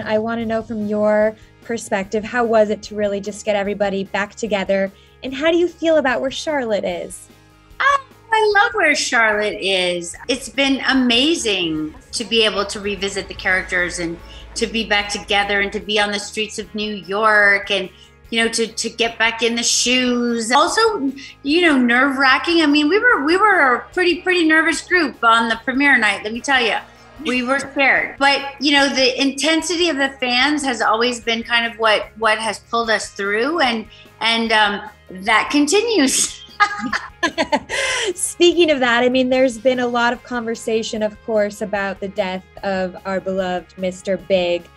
I want to know from your perspective, how was it to really just get everybody back together? And how do you feel about where Charlotte is? I love where Charlotte is. It's been amazing to be able to revisit the characters and to be back together and to be on the streets of New York and, to get back in the shoes. Also, nerve wracking. I mean, we were a pretty nervous group on the premiere night, let me tell you. We were scared. But, the intensity of the fans has always been kind of what has pulled us through and that continues. Speaking of that, I mean, there's been a lot of conversation, of course, about the death of our beloved Mr. Big.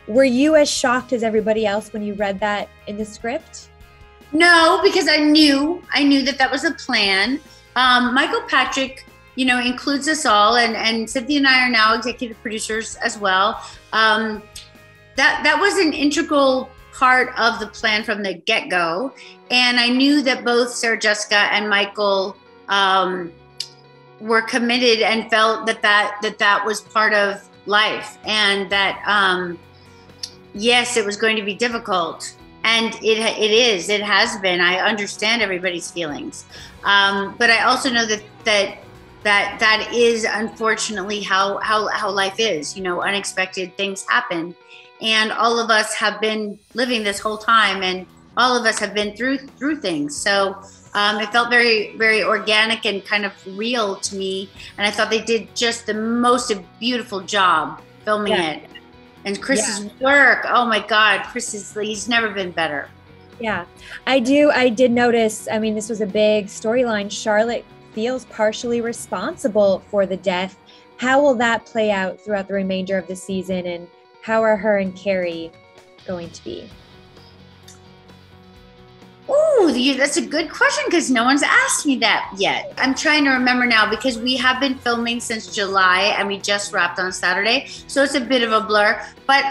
Were you as shocked as everybody else when you read that in the script? No, because I knew that was the plan. Michael Patrick, includes us all, and Cynthia and I are now executive producers as well. That was an integral part of the plan from the get-go. And I knew that both Sarah Jessica and Michael were committed and felt that was part of life. And that, yes, it was going to be difficult. And it has been. I understand everybody's feelings. But I also know that is unfortunately how life is. Unexpected things happen. And all of us have been living this whole time, and all of us have been through things. So it felt very, very organic and kind of real to me. And I thought they did just the most beautiful job filming it. And Chris's work, oh my God, he's never been better. Yeah, I did notice, I mean, this was a big storyline. Charlotte feels partially responsible for the death. How will that play out throughout the remainder of the season? And how are her and Carrie going to be? Oh, that's a good question because no one's asked me that yet. I'm trying to remember now because we have been filming since July and we just wrapped on Saturday. So it's a bit of a blur, but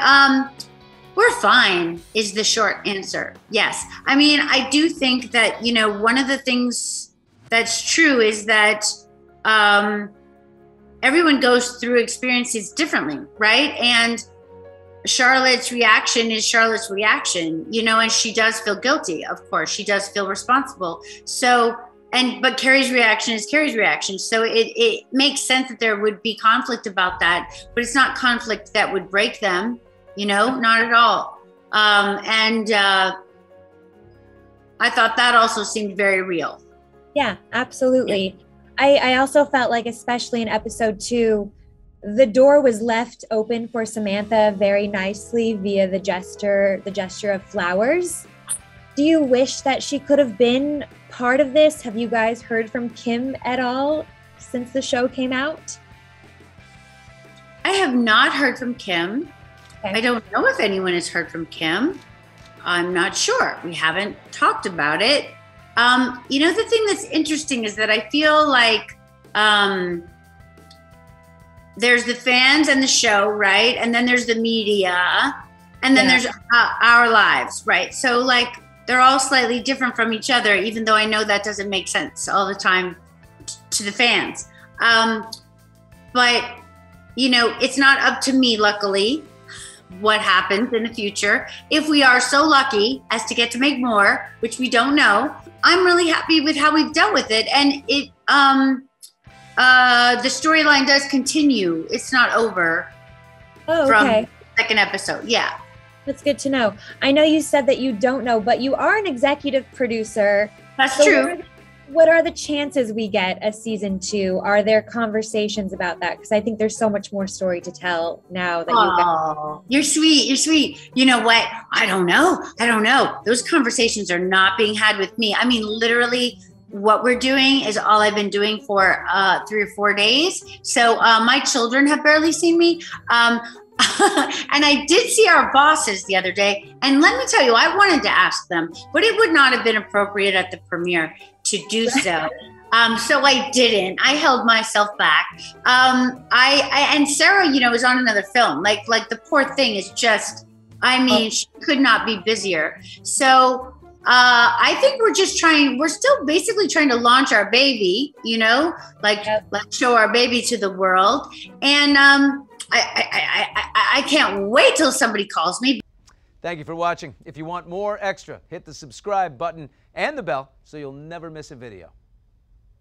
we're fine is the short answer. Yes. I mean, I do think that, one of the things that's true is that everyone goes through experiences differently, right? And Charlotte's reaction is Charlotte's reaction, and she does feel guilty. Of course, she does feel responsible. So, but Carrie's reaction is Carrie's reaction. So it makes sense that there would be conflict about that, but it's not conflict that would break them, not at all. And I thought that also seemed very real. Yeah, absolutely. Yeah. I also felt like, especially in episode 2, the door was left open for Samantha very nicely via the gesture of flowers. Do you wish that she could have been part of this? Have you guys heard from Kim at all since the show came out? I have not heard from Kim. Okay. I don't know if anyone has heard from Kim. I'm not sure. We haven't talked about it. The thing that's interesting is that I feel like there's the fans and the show, right? And then there's the media, and then there's our lives, right? So like they're all slightly different from each other, even though I know that doesn't make sense all the time to the fans. But, it's not up to me, luckily, what happens in the future. If we are so lucky as to get to make more, which we don't know, I'm really happy with how we've dealt with it. And it, the storyline does continue. It's not over. Oh, okay. From the second episode. Yeah. That's good to know. I know you said that you don't know, but you are an executive producer. That's true. What are the chances we get a season 2? Are there conversations about that? Because I think there's so much more story to tell now that you're sweet. You're sweet. You know what? I don't know. Those conversations are not being had with me. I mean, literally, what we're doing is all I've been doing for 3 or 4 days. So my children have barely seen me. And I did see our bosses the other day. And let me tell you, I wanted to ask them, but it would not have been appropriate at the premiere to do so. So I didn't. I held myself back. And Sarah, is on another film. Like the poor thing is just, she could not be busier. So I think we're still basically trying to launch our baby, let's show our baby to the world. And I can't wait till somebody calls me. Thank you for watching. If you want more extra, hit the subscribe button and the bell so you'll never miss a video.